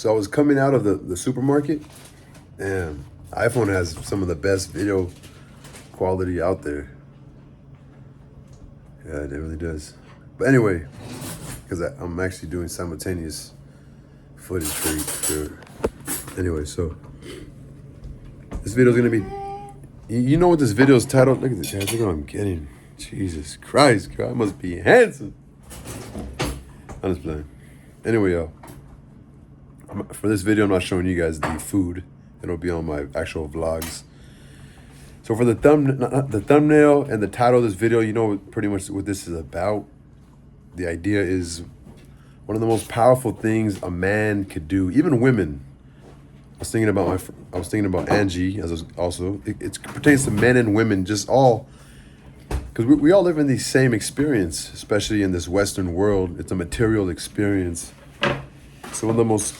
So I was coming out of the supermarket, and iPhone has some of the best video quality out there. Yeah, it really does. But anyway, because I'm actually doing simultaneous footage for anyway, so this video is gonna be. You know what this video is titled? Look at this, guys. Look what I'm getting. Jesus Christ, God, I must be handsome. I'm just playing. Anyway, y'all. For this video, I'm not showing you guys the food. It'll be on my actual vlogs. So for the thumbnail and the title of this video, you know pretty much what this is about. The idea is one of the most powerful things a man could do, even women. I was thinking about Angie as also. It pertains to men and women, just all, because we all live in the same experience, especially in this Western world. It's a material experience. So one of the most,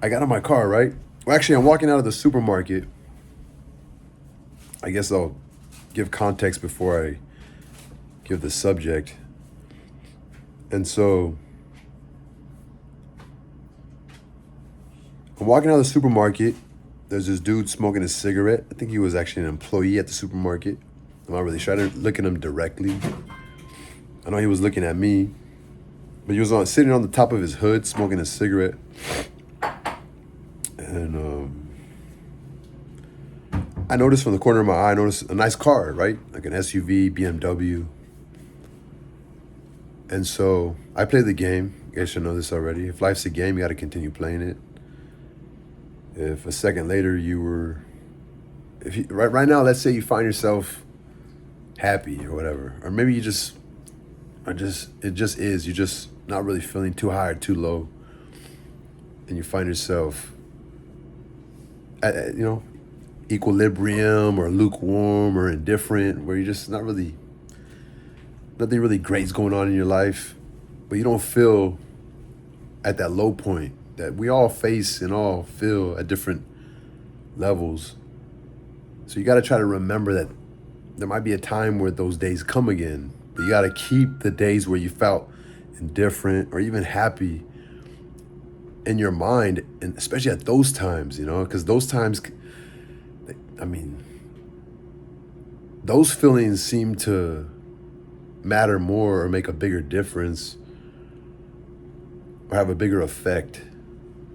I got in my car, right? Well, actually, I'm walking out of the supermarket. I guess I'll give context before I give the subject. And so I'm walking out of the supermarket. There's this dude smoking a cigarette. I think he was actually an employee at the supermarket. I'm not really sure. I didn't look at him directly. I know he was looking at me. But he was sitting on the top of his hood smoking a cigarette. And I noticed from the corner of my eye, I noticed a nice car, right? Like an SUV, BMW. And so I played the game. You guys should know this already. If life's a game, you got to continue playing it. If a second later right now, let's say you find yourself happy or whatever, or maybe it just is. You're just not really feeling too high or too low, and you find yourself at equilibrium or lukewarm or indifferent, where you're just nothing really great's going on in your life, but you don't feel at that low point that we all face and all feel at different levels. So you got to try to remember that there might be a time where those days come again, but you got to keep the days where you felt indifferent or even happy in your mind, and especially at those times, because those times, those feelings seem to matter more or make a bigger difference or have a bigger effect,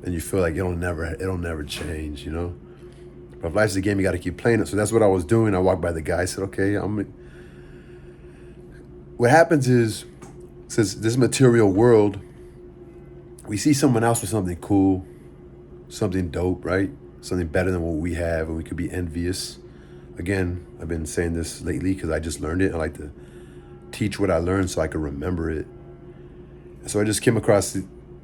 and you feel like it'll never change, But if life's a game, you got to keep playing it. So that's what I was doing. I walked by the guy. I said, okay, what happens is, since this material world, we see someone else with something cool, something dope, right? Something better than what we have, and we could be envious. Again, I've been saying this lately because I just learned it. I like to teach what I learned so I can remember it. So I just came across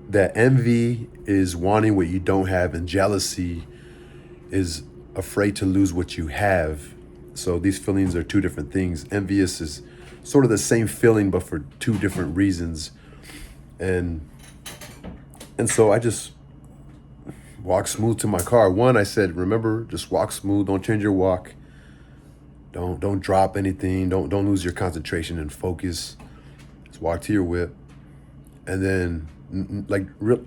that envy is wanting what you don't have, and jealousy is afraid to lose what you have. So these feelings are two different things. Envious is sort of the same feeling, but for two different reasons. And so I just walked smooth to my car. One, I said, remember, just walk smooth. Don't change your walk. Don't drop anything. Don't lose your concentration and focus. Just walk to your whip. And then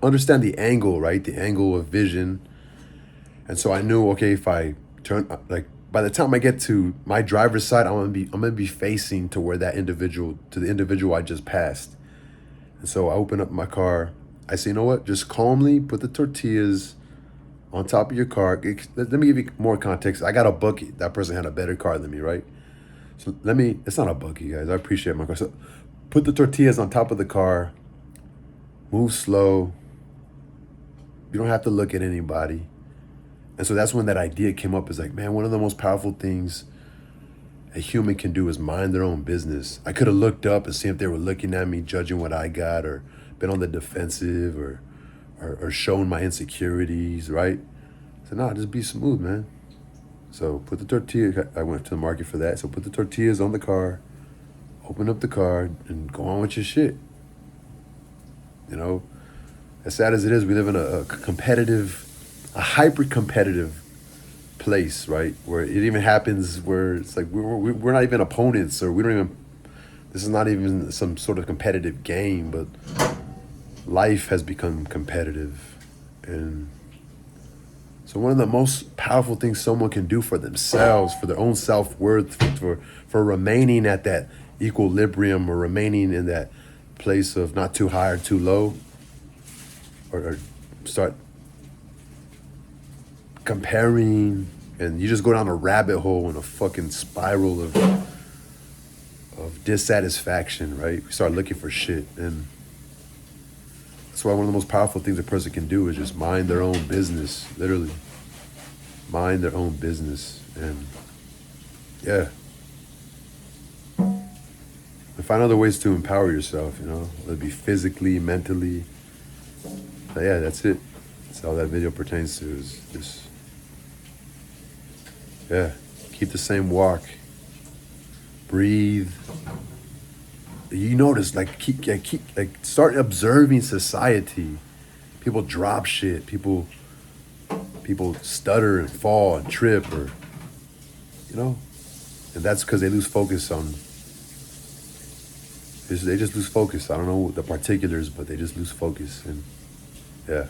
understand the angle, right? The angle of vision. And so I knew, okay, if I turn, by the time I get to my driver's side, I'm gonna be facing to where the individual I just passed. And so I open up my car. I say, you know what? Just calmly put the tortillas on top of your car. Let me give you more context. I got a bucket. That person had a better car than me, right? So it's not a bucket, guys. I appreciate my car. So put the tortillas on top of the car. Move slow. You don't have to look at anybody. And so that's when that idea came up. Is like, man, one of the most powerful things a human can do is mind their own business. I could have looked up and seen if they were looking at me, judging what I got, or been on the defensive, or shown my insecurities, right? So no, just be smooth, man. So put the tortilla, I went to the market for that. So put the tortillas on the car, open up the car, and go on with your shit. As sad as it is, we live in a hyper-competitive place, right? Where it even happens where it's like we're not even opponents, or this is not even some sort of competitive game, but life has become competitive. And so one of the most powerful things someone can do for themselves, for their own self-worth, for remaining at that equilibrium, or remaining in that place of not too high or too low, or start comparing, and you just go down a rabbit hole in a fucking spiral of dissatisfaction, right? We start looking for shit. And that's why one of the most powerful things a person can do is just mind their own business, literally. Mind their own business. And yeah. And find other ways to empower yourself, you know, whether it be physically, mentally. But yeah, that's it. That's all that video pertains to, is just, yeah, keep the same walk. Breathe. You notice, like, start observing society. People drop shit. People stutter and fall and trip, or, you know, and that's because they lose focus on. They just lose focus. I don't know the particulars, but they just lose focus, and yeah.